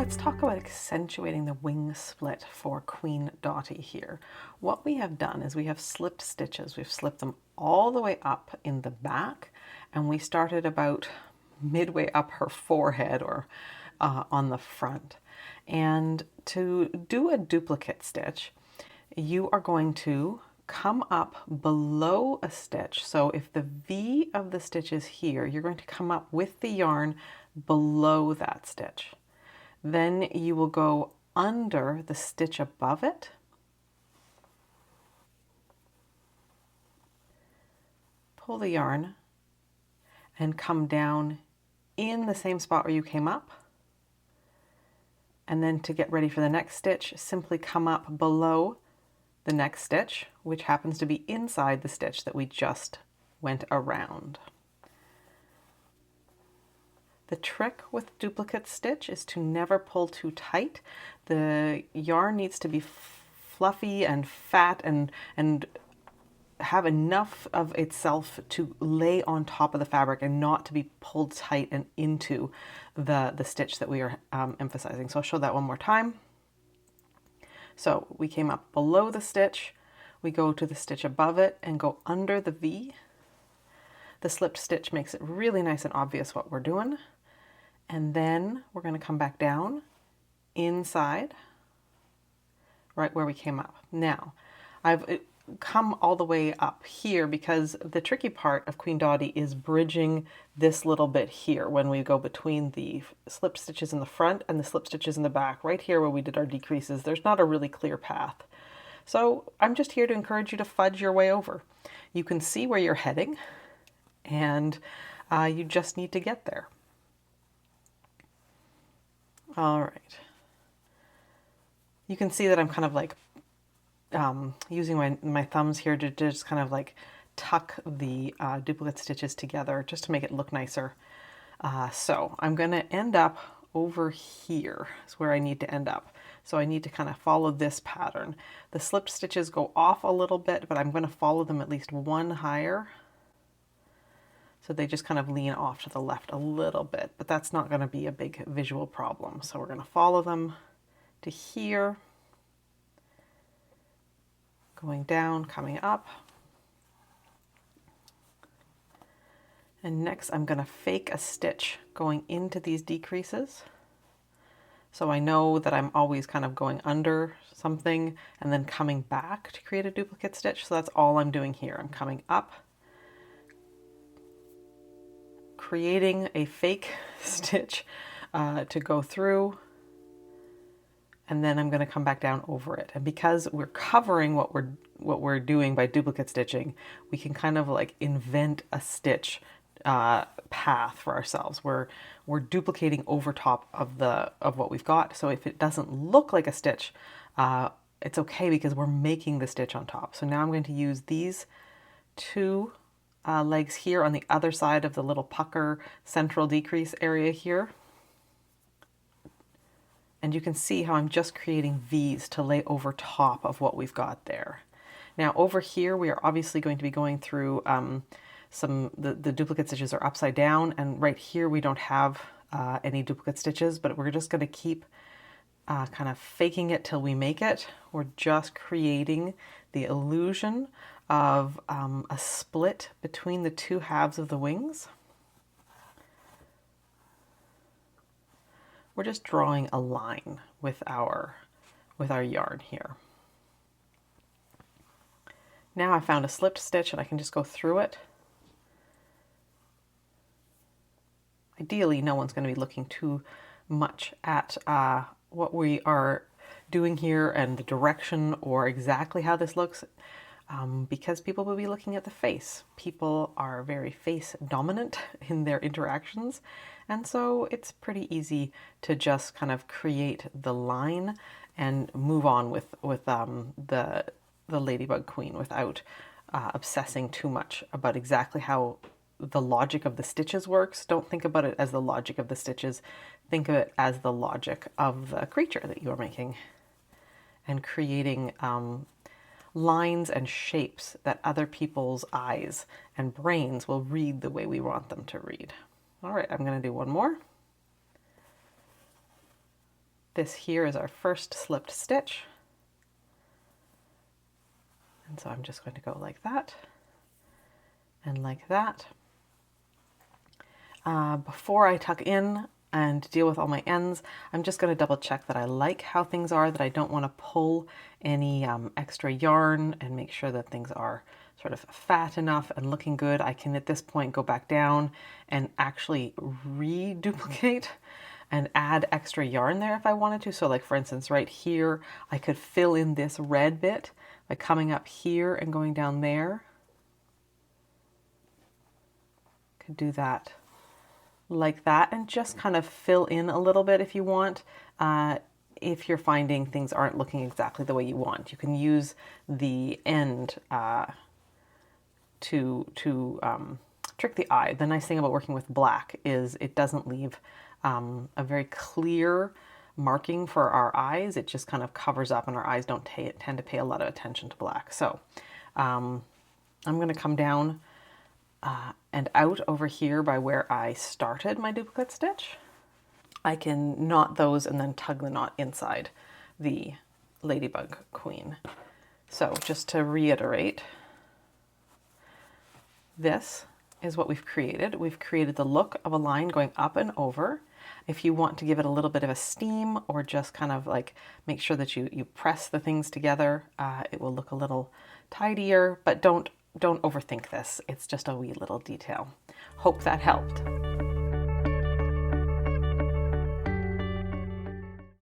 let's talk about accentuating the wing split for Queen Dotty here. What we have done is we have slipped stitches. We've slipped them all the way up in the back, and we started about midway up her forehead or on the front. And to do a duplicate stitch, you are going to come up below a stitch. So if the V of the stitch is here, you're going to come up with the yarn below that stitch. Then you will go under the stitch above it, pull the yarn, and come down in the same spot where you came up. And then to get ready for the next stitch, simply come up below the next stitch, which happens to be inside the stitch that we just went around. The trick with duplicate stitch is to never pull too tight. The yarn needs to be fluffy and fat and have enough of itself to lay on top of the fabric and not to be pulled tight and into the stitch that we are emphasizing. So I'll show that one more time. So we came up below the stitch, we go to the stitch above it and go under the V. The slipped stitch makes it really nice and obvious what we're doing. And then we're going to come back down inside, right where we came up. Now, I've come all the way up here because the tricky part of Queen Dotty is bridging this little bit here when we go between the slip stitches in the front and the slip stitches in the back. Right here where we did our decreases, there's not a really clear path. So I'm just here to encourage you to fudge your way over. You can see where you're heading, and you just need to get there. All right. You can see that I'm kind of like using my thumbs here to just kind of like tuck the duplicate stitches together just to make it look nicer. So I'm going to end up over here is where I need to end up. So I need to kind of follow this pattern. The slipped stitches go off a little bit, but I'm going to follow them at least one higher. So they just kind of lean off to the left a little bit, but that's not going to be a big visual problem. So we're going to follow them to here, going down, coming up. And next I'm going to fake a stitch going into these decreases. So I know that I'm always kind of going under something and then coming back to create a duplicate stitch. So that's all I'm doing here. I'm coming up, creating a fake stitch to go through, and then I'm going to come back down over it. And because we're covering what we're doing by duplicate stitching, we can kind of like invent a stitch path for ourselves. We're duplicating over top of what we've got. So if it doesn't look like a stitch, it's okay because we're making the stitch on top. So now I'm going to use these two legs here on the other side of the little pucker central decrease area here. And you can see how I'm just creating V's to lay over top of what we've got there. Now over here, we are obviously going to be going through the duplicate stitches are upside down, and right here we don't have any duplicate stitches, but we're just going to keep kind of faking it till we make it. We're just creating the illusion of a split between the two halves of the wings. We're just drawing a line with our yarn here. Now I found a slipped stitch and I can just go through it. Ideally, no one's going to be looking too much at what we are doing here and the direction or exactly how this looks, because people will be looking at the face. People are very face dominant in their interactions, and so it's pretty easy to just kind of create the line and move on with the Ladybug Queen without obsessing too much about exactly how the logic of the stitches works. Don't think about it as the logic of the stitches. Think of it as the logic of the creature that you are making and creating lines and shapes that other people's eyes and brains will read the way we want them to read. All right, I'm going to do one more. This here is our first slipped stitch. And so I'm just going to go like that and like that. Before I tuck in and deal with all my ends, I'm just going to double check that I like how things are, that I don't want to pull any extra yarn, and make sure that things are sort of fat enough and looking good. I can at this point go back down and actually reduplicate and add extra yarn there if I wanted to. So like for instance, right here, I could fill in this red bit by coming up here and going down there. Could do that like that and just kind of fill in a little bit if you want. If you're finding things aren't looking exactly the way you want, you can use the end to trick the eye. The nice thing about working with black is it doesn't leave a very clear marking for our eyes. It just kind of covers up, and our eyes don't tend to pay a lot of attention to black. So I'm going to come down and out over here by where I started my duplicate stitch. I can knot those and then tug the knot inside the Ladybug Queen. So just to reiterate, this is what we've created. We've created the look of a line going up and over. If you want to give it a little bit of a steam, or just kind of like make sure that you press the things together, it will look a little tidier, but don't overthink this. It's just a wee little detail. Hope that helped.